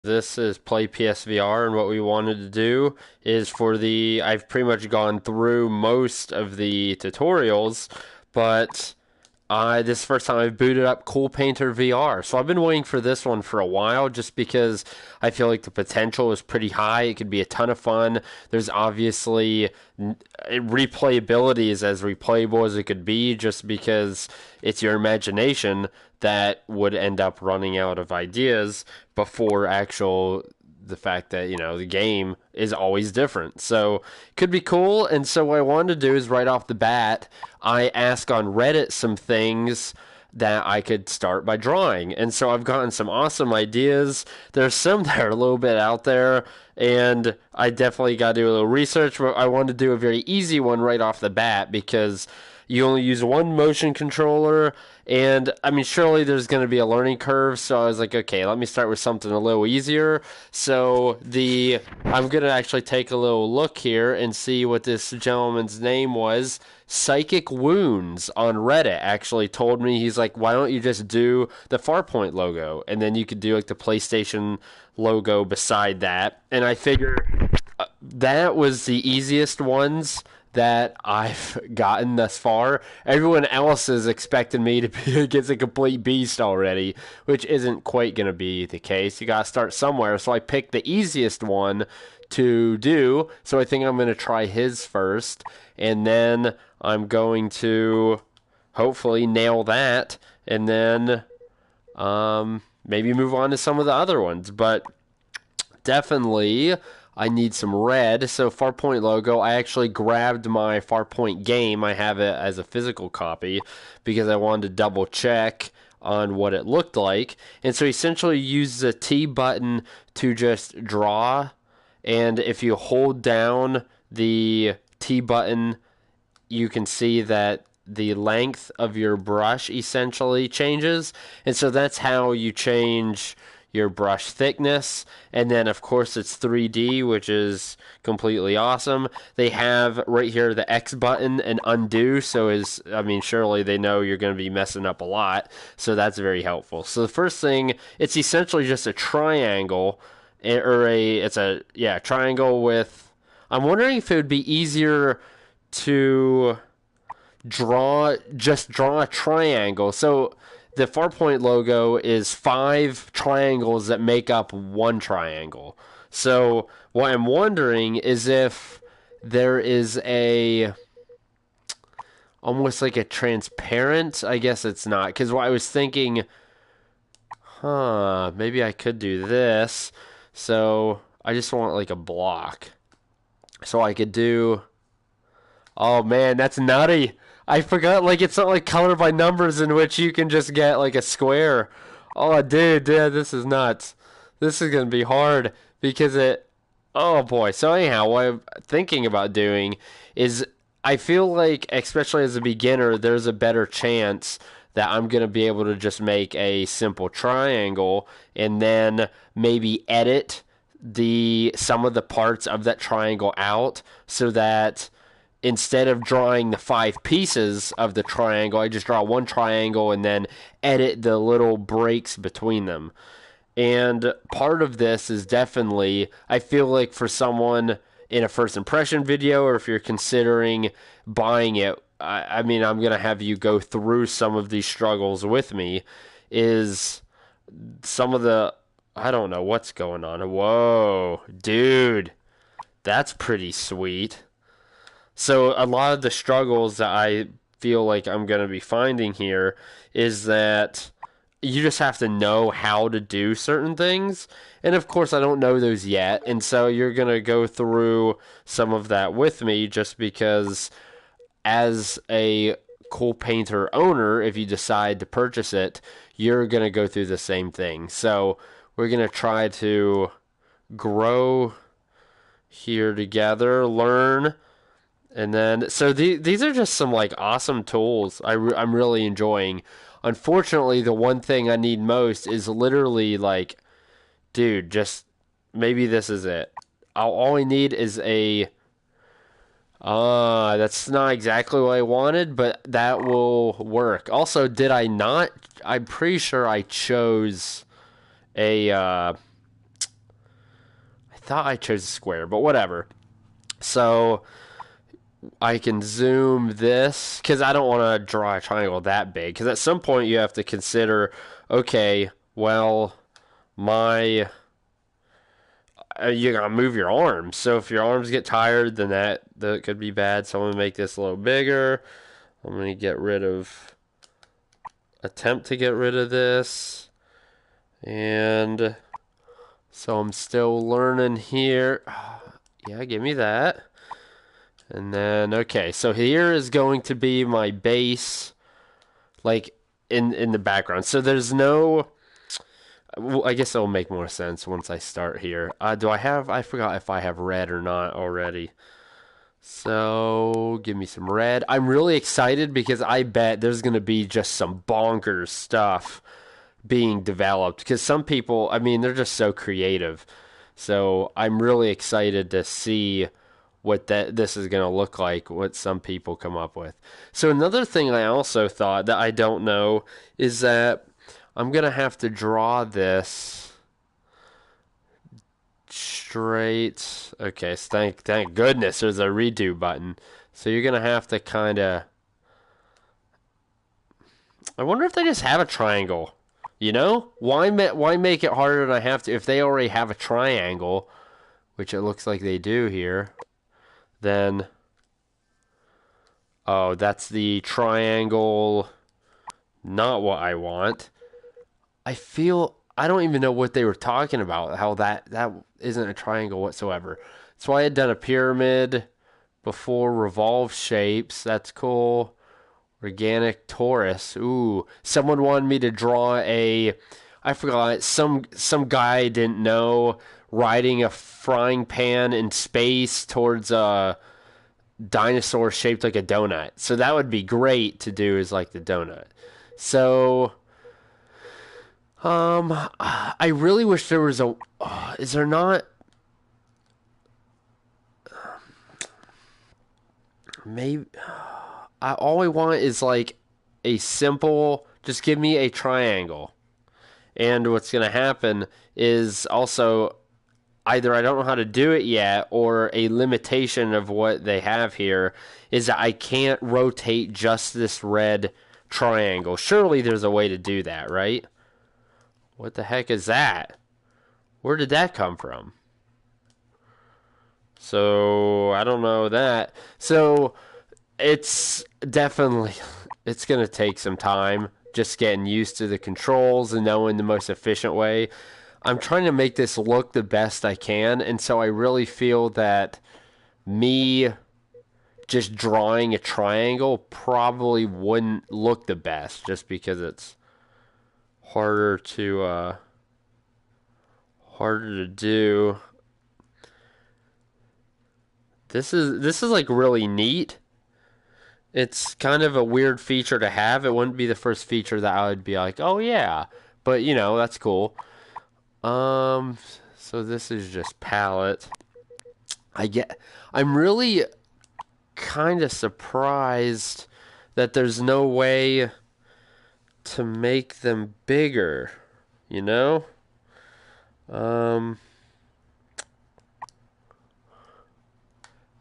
This is Play PSVR, and what we wanted to do is I've pretty much gone through most of the tutorials, but this is the first time I've booted up Coolpaintr VR. So I've been waiting for this one for a while just because I feel like the potential is pretty high. It could be a ton of fun. There's obviously replayability is as replayable as it could be just because it's your imagination that would end up running out of ideas before actual the fact that the game is always different, so it could be cool. And so what I wanted to do is right off the bat I ask on Reddit some things that I could start by drawing. And so I've gotten some awesome ideas. There's some that are a little bit out there, and I definitely got to do a little research, but I wanted to do a very easy one right off the bat because you only use one motion controller, and I mean surely there's going to be a learning curve, so I was like, okay, let me start with something a little easier. So the I'm going to actually take a little look here and see what this gentleman's name was. Psychic Wounds on Reddit actually told me, he's like, why don't you just do the Farpoint logo and then you could do like the PlayStation logo beside that. And I figure that was the easiest ones that I've gotten thus far. Everyone else is expecting me to be against a complete beast already, which isn't quite going to be the case. You got to start somewhere. So I picked the easiest one to do. So I think I'm going to try his first, and then I'm going to hopefully nail that, and then maybe move on to some of the other ones. But definitely I need some red. So Farpoint logo, I actually grabbed my Farpoint game. I have it as a physical copy because I wanted to double check on what it looked like. And so essentially use the T button to just draw, and if you hold down the T button, you can see that the length of your brush essentially changes. And so that's how you change your brush thickness. And then of course it's 3D, which is completely awesome. They have right here the X button and undo, so surely they know you're going to be messing up a lot, so that's very helpful. So the first thing, it's essentially just a triangle, triangle with, I'm wondering if it would be easier to draw a triangle. So the Farpoint logo is 5 triangles that make up one triangle. So what I'm wondering is if there is a almost like a transparent, I guess it's not, because what I was thinking, maybe I could do this. So I just want like a block. So I could do, oh man, that's nutty. I forgot, like, it's not like color by numbers in which you can just get like a square. Oh, dude, this is nuts. This is gonna be hard because oh boy. So anyhow, what I'm thinking about doing is, I feel like, especially as a beginner, there's a better chance that I'm gonna be able to just make a simple triangle and then maybe edit the some of the parts of that triangle out, so that instead of drawing the 5 pieces of the triangle, I just draw one triangle and then edit the little breaks between them. And part of this is definitely, I feel like for someone in a first impression video, or if you're considering buying it, I mean, I'm going to have you go through some of these struggles with me, is some of the, I don't know what's going on. Whoa, dude, that's pretty sweet. So a lot of the struggles that I feel like I'm going to be finding here is that you just have to know how to do certain things. And of course, I don't know those yet. And so you're going to go through some of that with me, just because as a Coolpaintr owner, if you decide to purchase it, you're going to go through the same thing. So we're going to try to grow here together, learn. And then, so these are just some like awesome tools I'm really enjoying. Unfortunately, the one thing I need most is literally like, dude, just maybe this is it. All I need is that's not exactly what I wanted, but that will work. Also, did I not? I'm pretty sure I chose a thought I chose a square, but whatever. So I can zoom this because I don't want to draw a triangle that big. Because at some point you have to consider, okay, well, my you gotta move your arms. So if your arms get tired, then that could be bad. So I'm gonna make this a little bigger. I'm gonna attempt to get rid of this, and so I'm still learning here. Yeah, give me that. And then, okay, so here is going to be my base, like, in the background. So there's no, well, I guess it'll make more sense once I start here. I forgot if I have red or not already. So, give me some red. I'm really excited because I bet there's going to be just some bonkers stuff being developed. Because some people, I mean, they're just so creative. So, I'm really excited to see what this is going to look like, what some people come up with. So another thing I also thought that I don't know is that I'm going to have to draw this straight. Okay, so thank goodness there's a redo button. So you're going to have to kind of, I wonder if they just have a triangle. You know? Why make it harder than I have to if they already have a triangle, which it looks like they do here. Then, oh, that's the triangle, not what I want. I don't even know what they were talking about, how that isn't a triangle whatsoever. That's why I had done a pyramid before, revolve shapes, that's cool. Organic torus, ooh. Someone wanted me to draw I forgot, some guy I didn't know riding a frying pan in space towards a dinosaur shaped like a donut. So that would be great to do as like the donut. So I really wish there was is there not, maybe all I want is like a simple, just give me a triangle. And what's going to happen is also either I don't know how to do it yet, or a limitation of what they have here is that I can't rotate just this red triangle. Surely there's a way to do that, right? What the heck is that? Where did that come from? So, I don't know that. So, it's definitely, it's going to take some time just getting used to the controls and knowing the most efficient way. I'm trying to make this look the best I can, and so I really feel that me just drawing a triangle probably wouldn't look the best, just because it's harder to do. This is like really neat. It's kind of a weird feature to have. It wouldn't be the first feature that I would be like, oh yeah, but you know, that's cool. So this is just palette. I'm really kind of surprised that there's no way to make them bigger, you know? I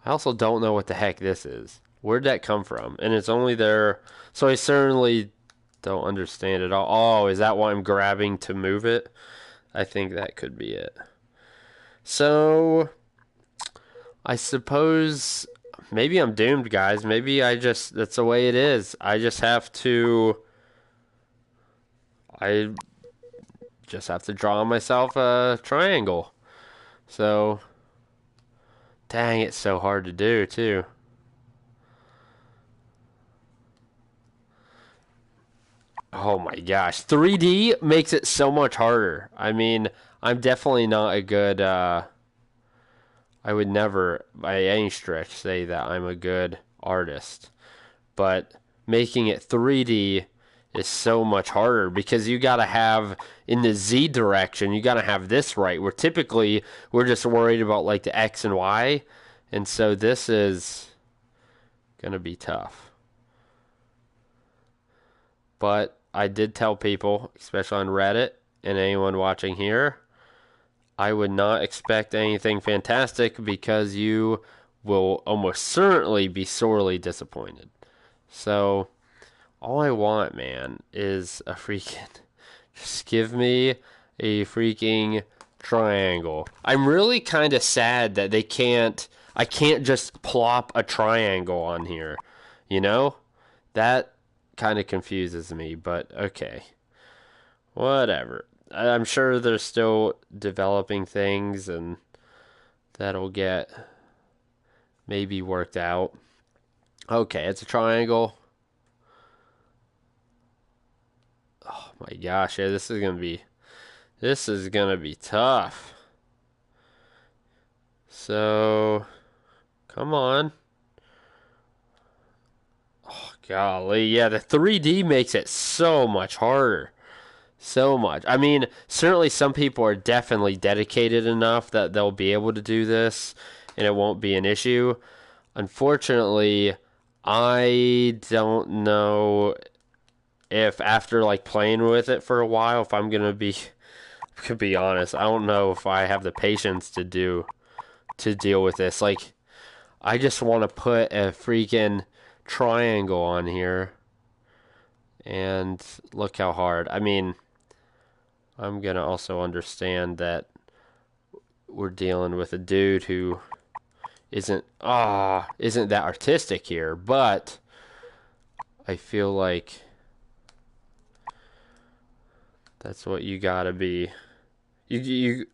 also don't know what the heck this is. Where'd that come from? And it's only there, so I certainly don't understand it all. Oh, is that why I'm grabbing to move it? I think that could be it. So, I suppose maybe I'm doomed, guys. Maybe that's the way it is. I just have to draw myself a triangle. So, dang, it's so hard to do, too. Oh my gosh. 3D makes it so much harder. I mean, I'm definitely not a good, I would never, by any stretch, say that I'm a good artist. But making it 3D is so much harder because you gotta have, in the Z direction, you gotta have this right, where typically we're just worried about like the X and Y. And so this is gonna be tough. But I did tell people, especially on Reddit and anyone watching here, I would not expect anything fantastic because you will almost certainly be sorely disappointed. So, all I want, man, is a freaking. Just give me a freaking triangle. I'm really kind of sad that they can't. I can't just plop a triangle on here. You know? That kind of confuses me, but okay. Whatever. I'm sure they're still developing things and that'll get maybe worked out. Okay, it's a triangle. Oh my gosh, yeah, this is gonna be tough. So come on. Oh golly, yeah, the 3D makes it so much harder. So much. I mean, certainly some people are definitely dedicated enough that they'll be able to do this and it won't be an issue. Unfortunately, I don't know if after like playing with it for a while, if I'm gonna be to be honest, I don't know if I have the patience to deal with this. Like, I just want to put a freaking triangle on here, and look how hard. I mean, I'm gonna also understand that we're dealing with a dude who isn't that artistic here, but I feel like that's what you gotta be. You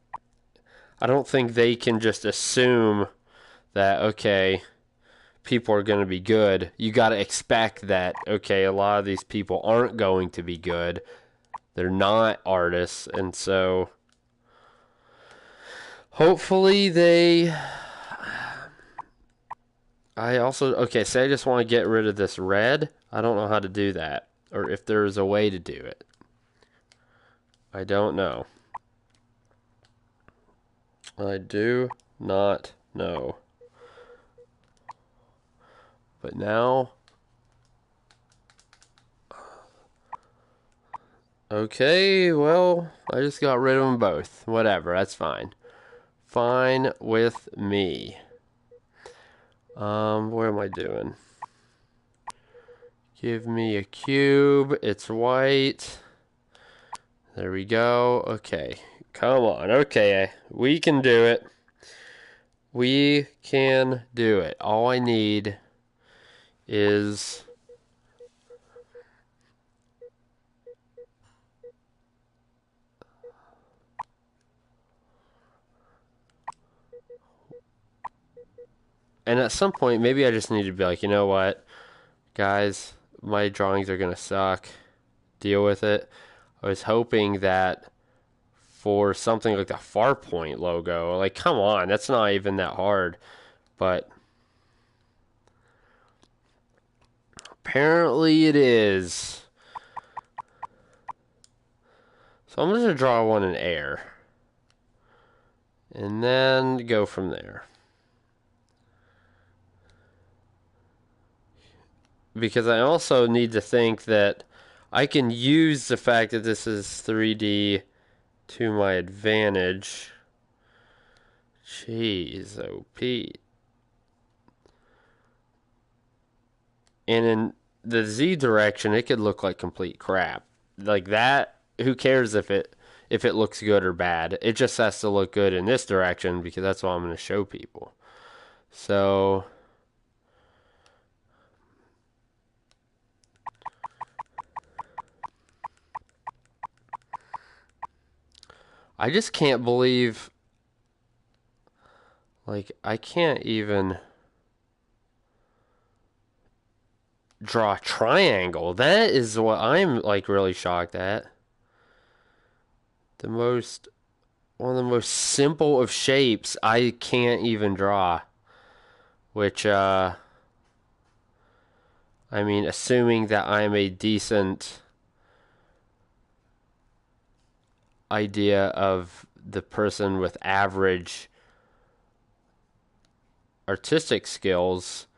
I don't think they can just assume that okay, people are going to be good. You got to expect that okay, a lot of these people aren't going to be good. They're not artists, and so hopefully they. I also okay. Say I just want to get rid of this red. I don't know how to do that, or if there's a way to do it. I don't know. I do not know. But now, okay, well, I just got rid of them both. Whatever, that's fine. Fine with me. What am I doing? Give me a cube. It's white. There we go. Okay, come on. Okay, we can do it. We can do it. All I need is and at some point maybe I just need to be like, you know what, guys, my drawings are gonna suck. Deal with it. I was hoping that for something like the Farpoint logo, like come on, that's not even that hard. But apparently it is. So I'm just gonna draw one in air. And then go from there. Because I also need to think that I can use the fact that this is 3D to my advantage. Jeez, OP. And in the Z direction, it could look like complete crap. Like that, who cares if it looks good or bad? It just has to look good in this direction because that's what I'm going to show people. So I just can't believe, like, I can't even draw a triangle. That is what I'm, like, really shocked at. One of the most simple of shapes I can't even draw. Which, I mean, assuming that I'm a decent idea of the person with average artistic skills,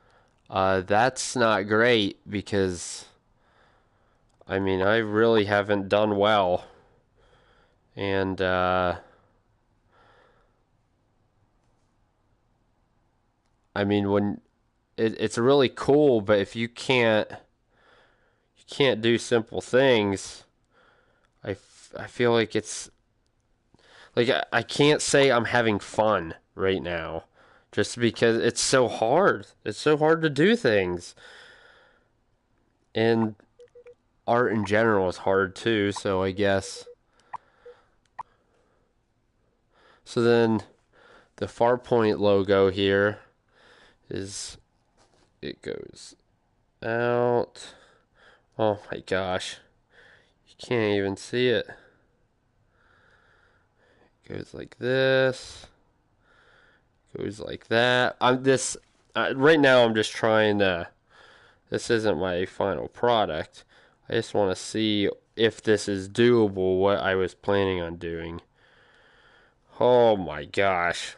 that's not great because, I mean, I really haven't done well. And, I mean, when it's really cool, but if you can't do simple things, I feel like it's like I can't say I'm having fun right now just because it's so hard. It's so hard to do things. And art in general is hard too, so I guess. So then the Farpoint logo here is it goes out. Oh my gosh. You can't even see it. It goes like this. Goes like that. Right now I'm just trying to. This isn't my final product. I just want to see if this is doable, what I was planning on doing. Oh my gosh.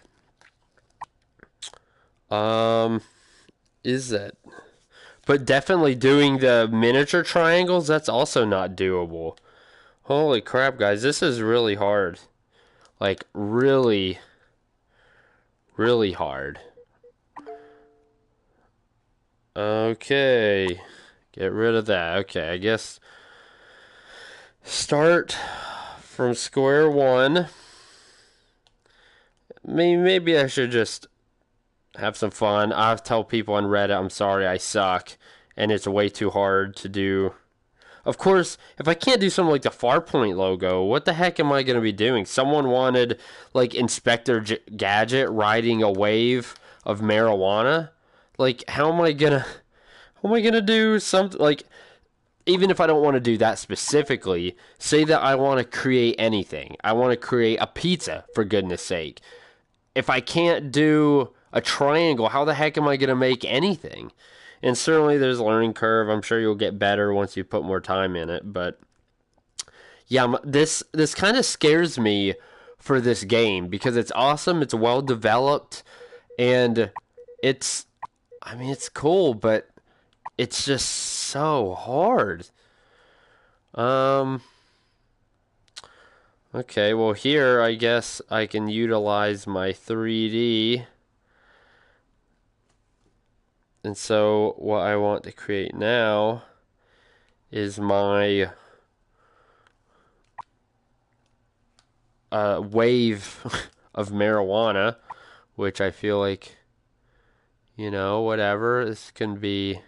Is that? But definitely doing the miniature triangles, that's also not doable. Holy crap, guys, this is really hard. Like, really, really hard. Okay. Get rid of that. Okay, I guess start from square one. Maybe I should just have some fun. I'll tell people on Reddit I'm sorry I suck and it's way too hard to do. Of course, if I can't do something like the Farpoint logo, what the heck am I going to be doing? Someone wanted like Inspector Gadget riding a wave of marijuana. Like how am I gonna do something like even if I don't want to do that specifically, say that I want to create anything. I want to create a pizza for goodness sake. If I can't do a triangle, how the heck am I going to make anything? And certainly there's a learning curve. I'm sure you'll get better once you put more time in it. But yeah, this kind of scares me for this game because it's awesome. It's well developed, and it's I mean it's cool, but it's just so hard. Um. Okay, well here I guess I can utilize my 3D. And so what I want to create now is my wave of marijuana, which I feel like, whatever. This can be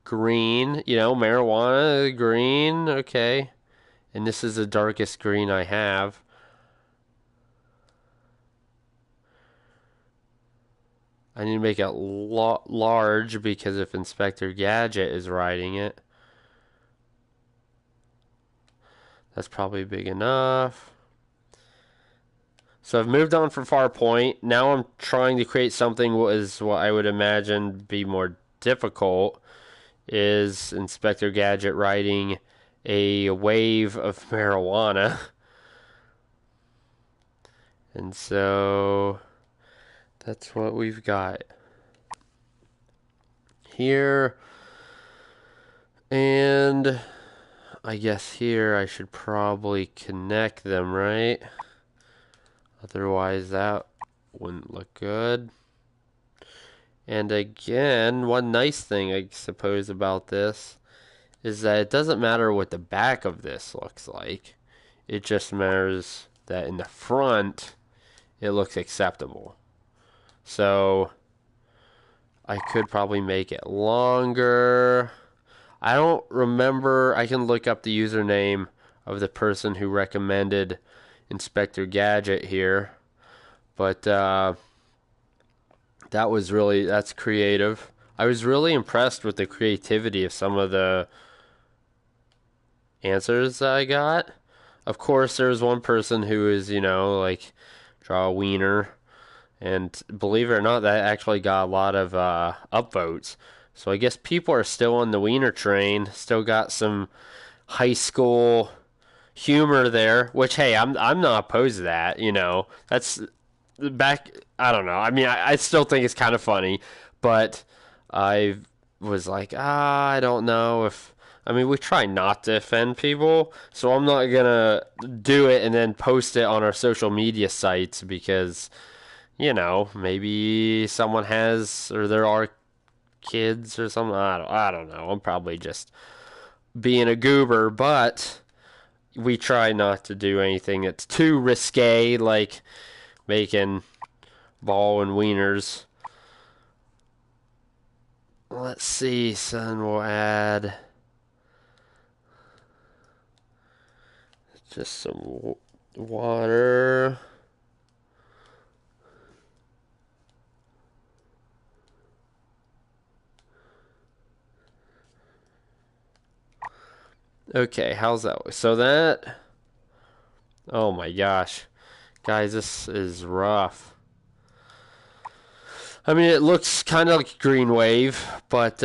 green, marijuana, green, okay. And this is the darkest green I have. I need to make it large because if Inspector Gadget is riding it, that's probably big enough. So I've moved on from Farpoint. Now I'm trying to create something what I would imagine be more difficult is Inspector Gadget riding a wave of marijuana. And so that's what we've got here. And I guess here I should probably connect them, right? Otherwise that wouldn't look good. And again, one nice thing I suppose about this is that it doesn't matter what the back of this looks like. It just matters that in the front it looks acceptable. So I could probably make it longer. I don't remember. I can look up the username of the person who recommended Inspector Gadget here. But that's creative. I was really impressed with the creativity of some of the answers that I got. Of course, there was one person who is, like, draw a wiener. And believe it or not, that actually got a lot of upvotes. So I guess people are still on the wiener train. Still got some high school humor there. Which, hey, I'm not opposed to that. That's back. I don't know. I mean, I still think it's kind of funny, but I was like, I don't know if. I mean, we try not to offend people, so I'm not gonna do it and then post it on our social media sites because you know, maybe someone has, or there are kids or something. I don't know. I'm probably just being a goober, but we try not to do anything that's too risque, like making ball and wieners. Let's see, so then we'll add just some water. Okay, how's that? So that, oh my gosh. Guys, this is rough. I mean, it looks kind of like green wave, but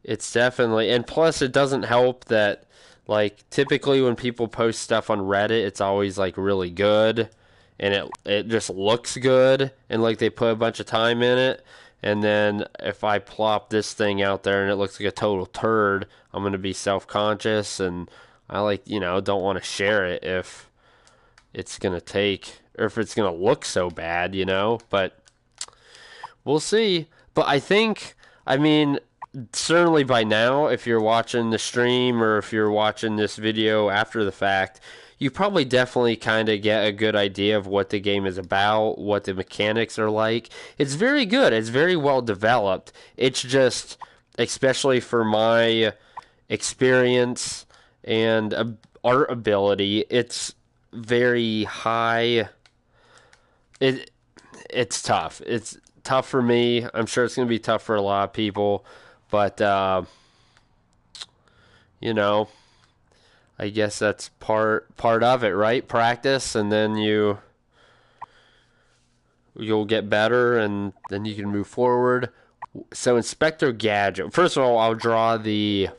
it's definitely, and plus it doesn't help that, like, typically when people post stuff on Reddit, it's always like really good, and it just looks good, and like they put a bunch of time in it. And then if I plop this thing out there and it looks like a total turd, I'm gonna be self conscious, and I, like, don't want to share it if it's gonna take, or if it's gonna look so bad, But we'll see. But I mean, certainly by now, if you're watching the stream or if you're watching this video after the fact, you probably definitely kind of get a good idea of what the game is about, what the mechanics are like. It's very good. It's very well developed. It's just, especially for my experience and art ability, it's very high. It it's tough. It's tough for me. I'm sure it's going to be tough for a lot of people, but you know, I guess that's part of it, right? Practice, and then you'll get better, and then you can move forward. So Inspector Gadget. First of all, I'll draw the.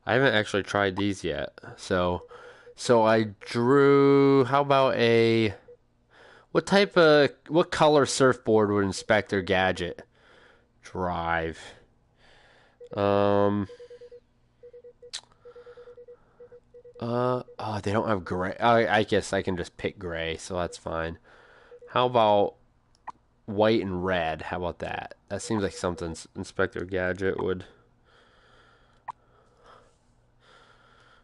I haven't actually tried these yet, so I drew. How about a what color surfboard would Inspector Gadget drive? Um. Oh, they don't have gray. I guess I can just pick gray, so that's fine. How about white and red? How about that? That seems like something Inspector Gadget would.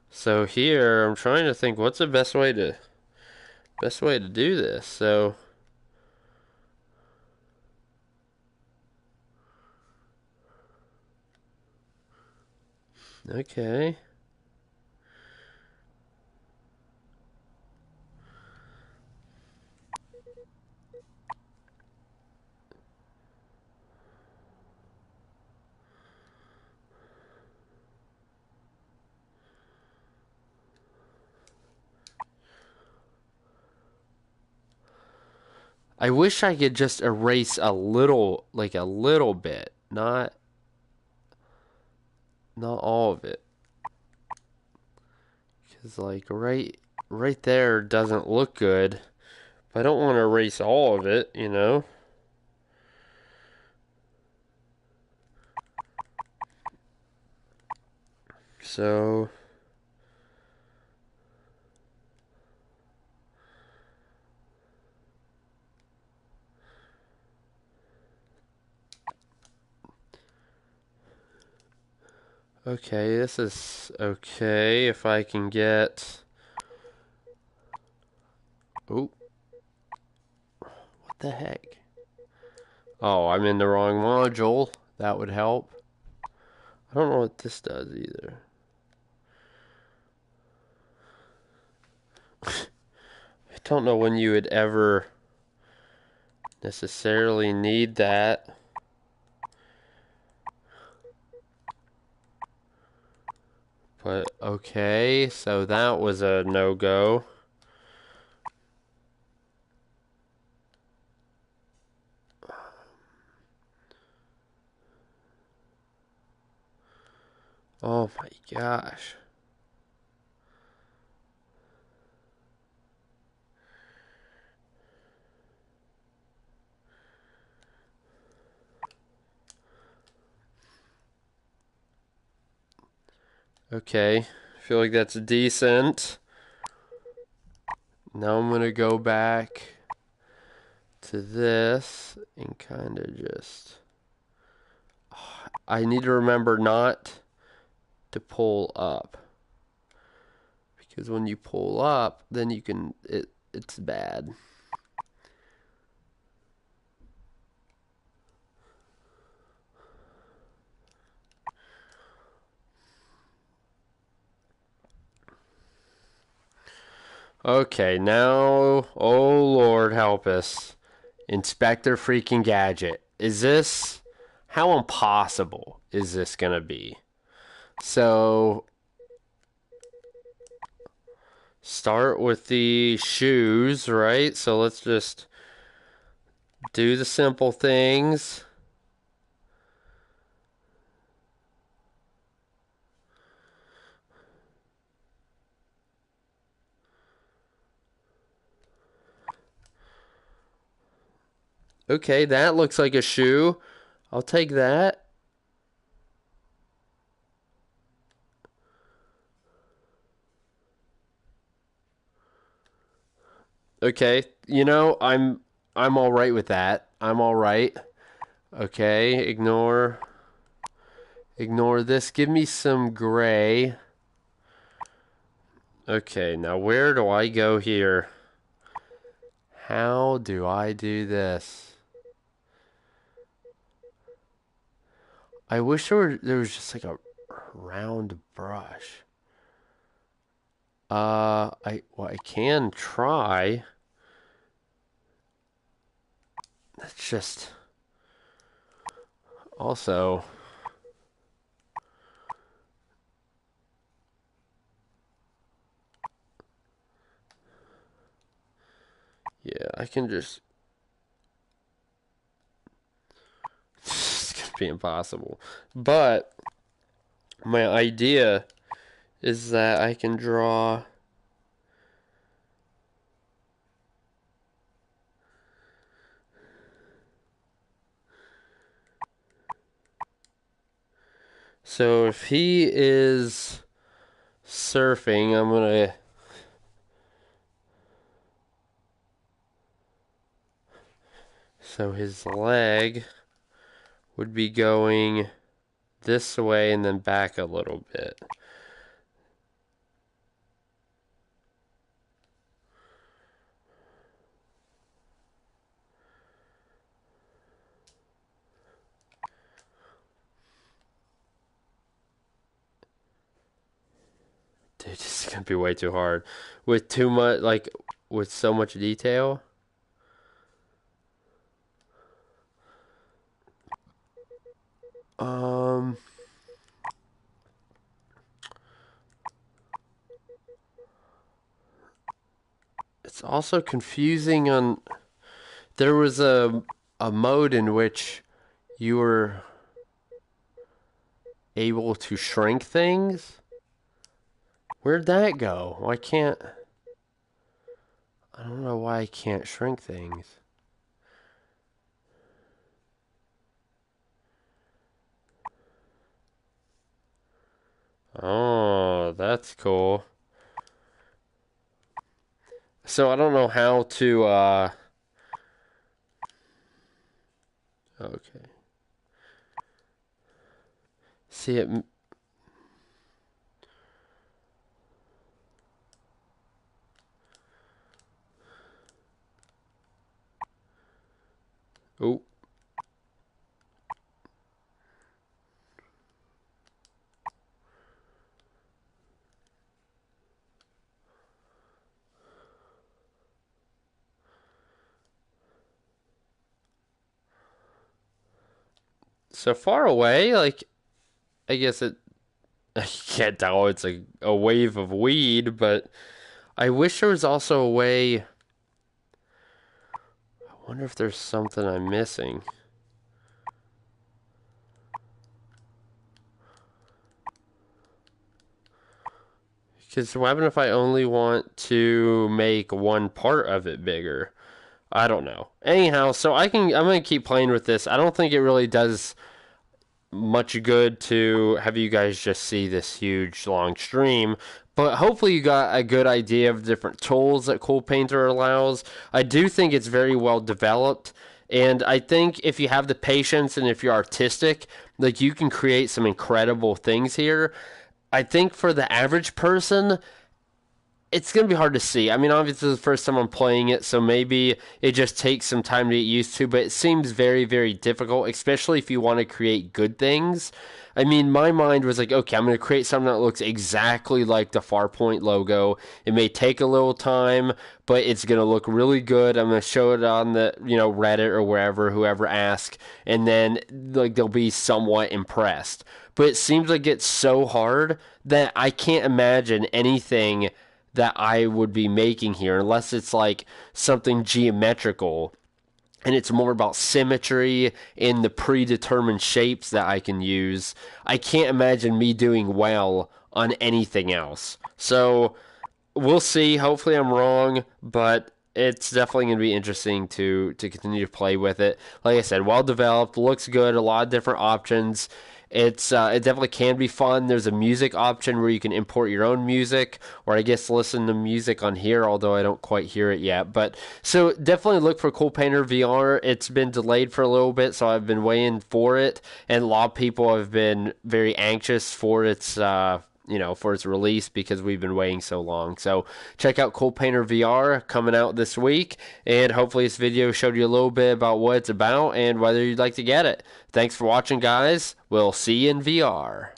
So here, I'm trying to think what's the best way to do this. So okay. I wish I could just erase a little, like a little bit, not all of it, because like right there doesn't look good. But I don't want to erase all of it. So okay, this is okay if I can get. Oh, what the heck? Oh, I'm in the wrong module. That would help. I don't know what this does either. I don't know when you would ever necessarily need that. But okay, so that was a no-go. Oh my gosh. Okay, feel like that's decent. Now I'm going to go back to this and kind of just... I need to remember not to pull up. Because when you pull up, then you can... It's bad. Okay, now, oh Lord help us. Inspector freaking Gadget. Is this, how impossible is this gonna be? So, start with the shoes, right? So let's just do the simple things. Okay, that looks like a shoe. I'll take that. Okay, you know, I'm all right with that. I'm all right. Okay, ignore this. Give me some gray. Okay, now where do I go here? How do I do this? I wish there was just like a round brush. I can try. That's just also yeah, I can just it's gonna be impossible. But my idea is that I can draw so if he is surfing, I'm gonna so his leg would be going this way and then back a little bit. Dude, this is gonna be way too hard. With too much, like, with so much detail. Um, it's also confusing on, there was a mode in which you were able to shrink things. Where'd that go? Why can't, I don't know why I can't shrink things. Oh, that's cool. So I don't know how to, okay. See it, oh. So far away, like, I guess it, I can't tell it's a wave of weed, but I wish there was also a way. I wonder if there's something I'm missing. Because what happens if I only want to make one part of it bigger? I don't know. Anyhow, so I'm gonna keep playing with this. I don't think it really does much good to have you guys just see this huge long stream. But hopefully you got a good idea of different tools that Coolpaintr allows. I do think it's very well developed. And I think if you have the patience and if you're artistic, like you can create some incredible things here. I think for the average person, it's going to be hard to see. I mean, obviously, the first time I'm playing it, so maybe it just takes some time to get used to, but it seems very, very difficult, especially if you want to create good things. I mean, my mind was like, okay, I'm going to create something that looks exactly like the Farpoint logo. It may take a little time, but it's going to look really good. I'm going to show it on the, Reddit or wherever, whoever asks, and then like they'll be somewhat impressed. But it seems like it's so hard that I can't imagine anything that I would be making here unless it's like something geometrical and it's more about symmetry in the predetermined shapes that I can use. I can't imagine me doing well on anything else. So we'll see. Hopefully I'm wrong, but it's definitely going to be interesting to continue to play with it. Like I said, well developed, looks good, a lot of different options. It definitely can be fun. There's a music option where you can import your own music, or I guess listen to music on here, although I don't quite hear it yet. But so definitely look for Coolpaintr VR. It's been delayed for a little bit, so I've been waiting for it, and a lot of people have been very anxious for its release because we've been waiting so long. So check out Coolpaintr VR coming out this week, and hopefully this video showed you a little bit about what it's about and whether you'd like to get it. Thanks for watching, guys. We'll see you in VR.